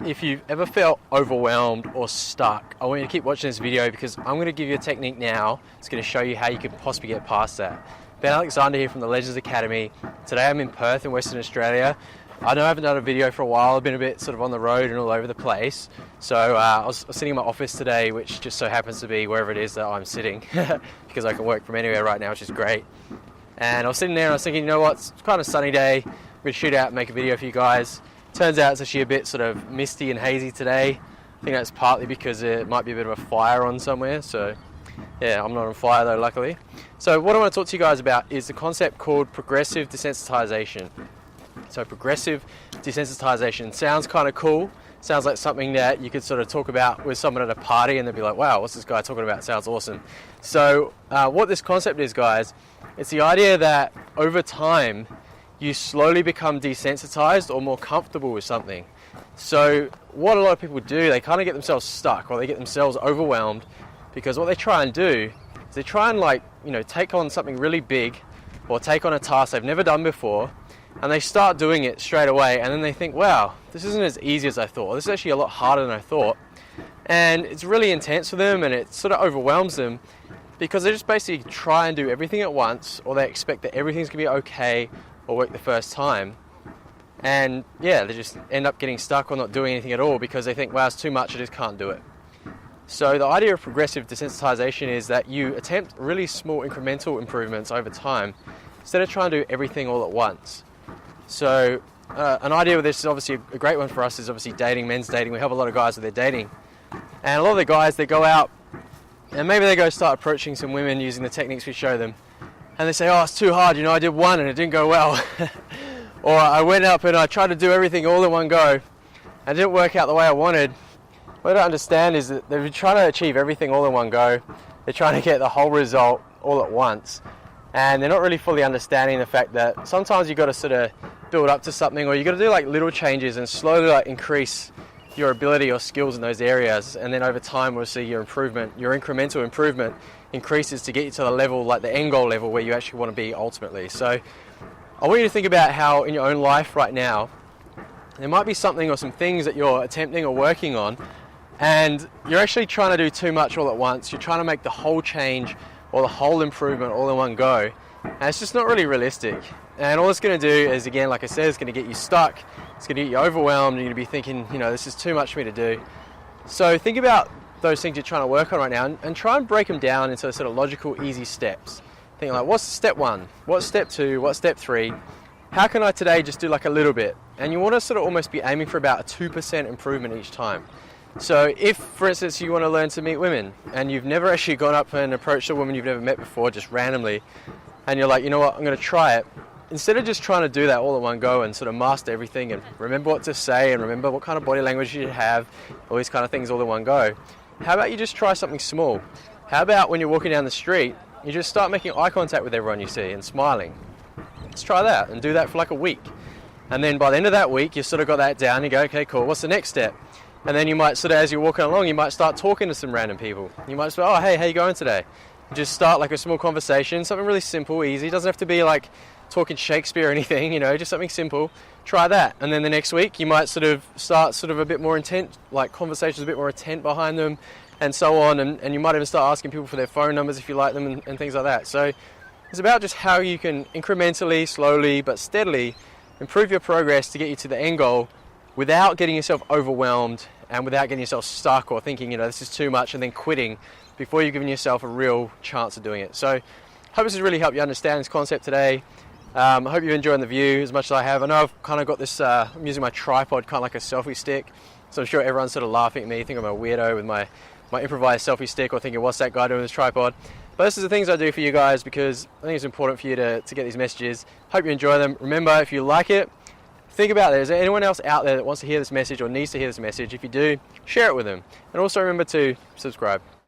if you've ever felt overwhelmed or stuck, I want you to keep watching this video because I'm going to give you a technique now. It's going to show you how you can possibly get past that. Ben Alexander here from the Legends Academy. Today I'm in Perth in Western Australia. I know I haven't done a video for a while. I've been a bit sort of on the road and all over the place. So I was sitting in my office today, which just so happens to be wherever it is that I'm sitting because I can work from anywhere right now, which is great. And I was sitting there and I was thinking, you know what, it's kind of a sunny day. I'm going to shoot out and make a video for you guys. Turns out it's actually a bit sort of misty and hazy today. I think that's partly because it might be a bit of a fire on somewhere. So yeah, I'm not on fire though, luckily. So what I want to talk to you guys about is the concept called progressive desensitization. So progressive desensitization sounds kind of cool. Sounds like something that you could sort of talk about with someone at a party and they'd be like, wow, what's this guy talking about? Sounds awesome. So what this concept is, guys, it's the idea that over time you slowly become desensitized or more comfortable with something. So what a lot of people do, they kind of get themselves stuck or they get themselves overwhelmed because what they try and do is they try and take on something really big or take on a task they've never done before, and they start doing it straight away, and then they think, wow, this isn't as easy as I thought. This is actually a lot harder than I thought. And it's really intense for them and it sort of overwhelms them because they just basically try and do everything at once, or they expect that everything's going to be okay or work the first time. And yeah, they just end up getting stuck or not doing anything at all because they think, wow, it's too much, I just can't do it. So the idea of progressive desensitization is that you attempt really small incremental improvements over time instead of trying to do everything all at once. So an idea with this is obviously a great one for us is obviously dating, men's dating. We help a lot of guys with their dating. And a lot of the guys, they go out and maybe they go start approaching some women using the techniques we show them. And they say, oh, it's too hard, I did one and it didn't go well. Or I went up and I tried to do everything all in one go and it didn't work out the way I wanted. What I don't understand is that they're trying to achieve everything all in one go. They're trying to get the whole result all at once. And they're not really fully understanding the fact that sometimes you've got to sort of build up to something, or you've got to do like little changes and slowly increase your ability or skills in those areas, and then over time we'll see your improvement, your incremental improvement increases to get you to the level, like the end goal level where you actually want to be ultimately. So I want you to think about how in your own life right now there might be something or some things that you're attempting or working on and you're actually trying to do too much all at once. You're trying to make the whole change or the whole improvement all in one go, and it's just not really realistic. And all it's going to do is, again, like I said, it's going to get you stuck, it's going to get you overwhelmed, and you're going to be thinking, this is too much for me to do. So think about those things you're trying to work on right now and try and break them down into sort of logical, easy steps. Think like, what's step one? What's step two? What's step three? How can I today just do like a little bit? And you want to sort of almost be aiming for about a 2% improvement each time. So if, for instance, you want to learn to meet women and you've never actually gone up and approached a woman you've never met before just randomly, and you're like, you know what, I'm going to try it. Instead of just trying to do that all in one go and sort of master everything and remember what to say and remember what kind of body language you have, all these kind of things all in one go, how about you just try something small? How about when you're walking down the street, you just start making eye contact with everyone you see and smiling? Let's try that and do that for like a week. And then by the end of that week, you've sort of got that down. You go, okay, cool, what's the next step? And then you might sort of, as you're walking along, you might start talking to some random people. You might say, oh, hey, how you going today? Just start like a small conversation, something really simple, easy. It doesn't have to be like talking Shakespeare or anything, just something simple. Try that. And then the next week, you might sort of start sort of a bit more intent, like conversations a bit more intent behind them and so on. And you might even start asking people for their phone numbers if you like them and things like that. So it's about just how you can incrementally, slowly, but steadily improve your progress to get you to the end goal without getting yourself overwhelmed and without getting yourself stuck or thinking, this is too much and then quitting before you've given yourself a real chance of doing it. So I hope this has really helped you understand this concept today. I hope you're enjoying the view as much as I have. I know I've kind of got this, I'm using my tripod kind of like a selfie stick, so I'm sure everyone's sort of laughing at me, think I'm a weirdo with my improvised selfie stick, or thinking, what's that guy doing with his tripod? But this is the things I do for you guys because I think it's important for you to get these messages. Hope you enjoy them. Remember, if you like it, think about it. Is there anyone else out there that wants to hear this message or needs to hear this message? If you do, share it with them. And also remember to subscribe.